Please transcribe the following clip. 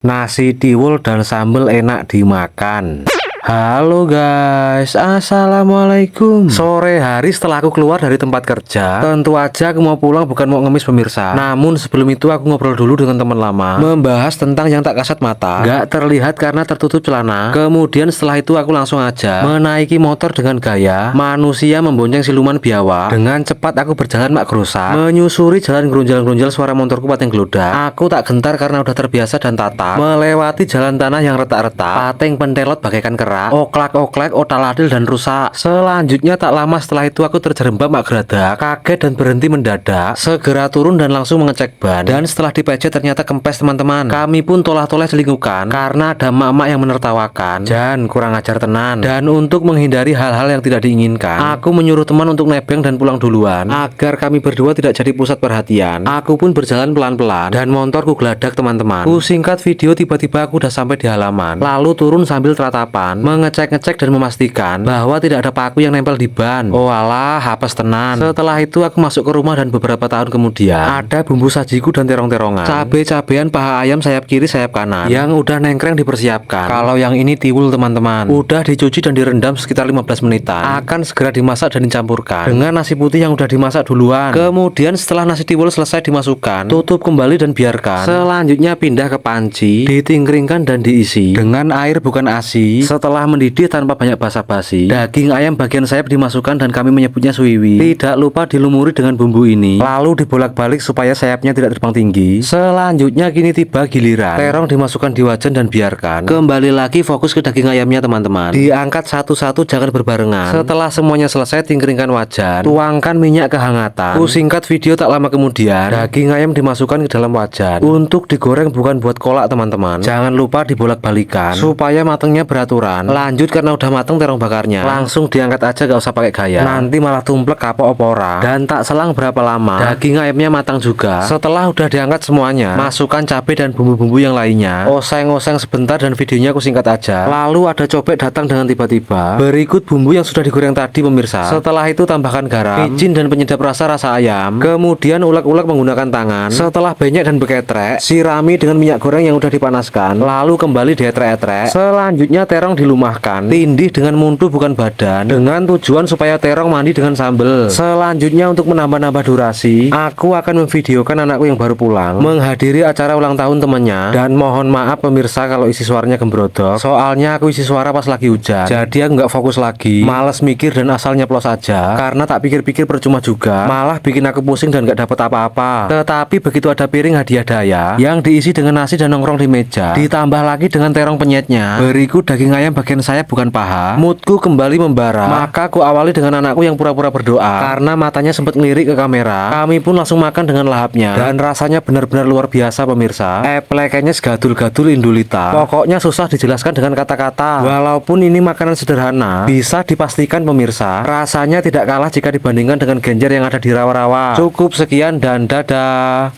Nasi tiwul dan sambal enak dimakan. Halo guys, assalamualaikum. Sore hari setelah aku keluar dari tempat kerja, tentu aja aku mau pulang bukan mau ngemis pemirsa. Namun sebelum itu aku ngobrol dulu dengan teman lama, membahas tentang yang tak kasat mata, gak terlihat karena tertutup celana. Kemudian setelah itu aku langsung aja menaiki motor dengan gaya manusia membonceng siluman biawak. Dengan cepat aku berjalan makrosa, menyusuri jalan gerunjal-gerunjal, suara motorku pateng geludak. Aku tak gentar karena udah terbiasa dan tata melewati jalan tanah yang retak-retak, pateng pentelot bagaikan kerak, oklak-oklek, otaladil dan rusak. Selanjutnya tak lama setelah itu aku terjerembab mak geradak, kaget dan berhenti mendadak, segera turun dan langsung mengecek ban. Dan setelah dipecet ternyata kempes teman-teman. Kami pun tolah-tolah selingkuhkan karena ada emak-emak yang menertawakan. Jan kurang ajar tenan. Dan untuk menghindari hal-hal yang tidak diinginkan, aku menyuruh teman untuk nebeng dan pulang duluan agar kami berdua tidak jadi pusat perhatian. Aku pun berjalan pelan-pelan dan motorku geladak teman-teman. Ku singkat video, tiba-tiba aku udah sampai di halaman, lalu turun sambil teratapan mengecek-ngecek dan memastikan bahwa tidak ada paku yang nempel di ban. Oh alah, hapes tenan. Setelah itu aku masuk ke rumah dan beberapa tahun kemudian ada bumbu sajiku dan terong-terongan, cabe-cabean, paha ayam sayap kiri sayap kanan yang udah nengkreng dipersiapkan. Kalau yang ini tiwul teman-teman, udah dicuci dan direndam sekitar 15 menitan, akan segera dimasak dan dicampurkan dengan nasi putih yang udah dimasak duluan. Kemudian setelah nasi tiwul selesai dimasukkan, tutup kembali dan biarkan. Selanjutnya pindah ke panci, ditingkringkan dan diisi dengan air bukan ASI. Setelah mendidih tanpa banyak basa-basi, daging ayam bagian sayap dimasukkan dan kami menyebutnya suwiwi. Tidak lupa dilumuri dengan bumbu ini, lalu dibolak-balik supaya sayapnya tidak terbang tinggi. Selanjutnya kini tiba giliran terong dimasukkan di wajan dan biarkan. Kembali lagi fokus ke daging ayamnya teman-teman. Diangkat satu-satu, jangan berbarengan. Setelah semuanya selesai, tingkringkan wajan, tuangkan minyak kehangatan. Ku singkat video, tak lama kemudian daging ayam dimasukkan ke dalam wajan untuk digoreng, bukan buat kolak teman-teman. Jangan lupa dibolak-balikan supaya matangnya beraturan. Lanjut, karena udah mateng terong bakarnya, langsung diangkat aja, gak usah pakai gaya, nanti malah tumplek kapok opora. Dan tak selang berapa lama daging ayamnya matang juga. Setelah udah diangkat semuanya, masukkan cabai dan bumbu-bumbu yang lainnya, oseng-oseng sebentar dan videonya aku singkat aja. Lalu ada cobek datang dengan tiba-tiba. Berikut bumbu yang sudah digoreng tadi pemirsa. Setelah itu tambahkan garam, micin dan penyedap rasa ayam. Kemudian ulek-ulek menggunakan tangan. Setelah banyak dan beketrek, sirami dengan minyak goreng yang udah dipanaskan, lalu kembali dietrek-etrek. Selanjutnya terong dilumahkan, tindih dengan muntu bukan badan, dengan tujuan supaya terong mandi dengan sambal. Selanjutnya untuk menambah-nambah durasi, aku akan memvideokan anakku yang baru pulang menghadiri acara ulang tahun temannya. Dan mohon maaf pemirsa kalau isi suaranya gembrodok, soalnya aku isi suara pas lagi hujan, jadi aku nggak fokus lagi, males mikir dan asal nyeplos aja. Karena tak pikir-pikir percuma juga, malah bikin aku pusing dan nggak dapet apa-apa. Tetapi begitu ada piring hadiah daya yang diisi dengan nasi dan nongkrong di meja, ditambah lagi dengan terong penyetnya, berikut daging ayam bagian sayap bukan paha, moodku kembali membara. Maka aku awali dengan anakku yang pura-pura berdoa karena matanya sempat ngelirik ke kamera. Kami pun langsung makan dengan lahapnya dan rasanya benar-benar luar biasa pemirsa. Plekennya segadul-gadul indulita, pokoknya susah dijelaskan dengan kata-kata. Walaupun ini makanan sederhana, bisa dipastikan pemirsa, rasanya tidak kalah jika dibandingkan dengan genjer yang ada di rawa-rawa. Cukup sekian dan dadah.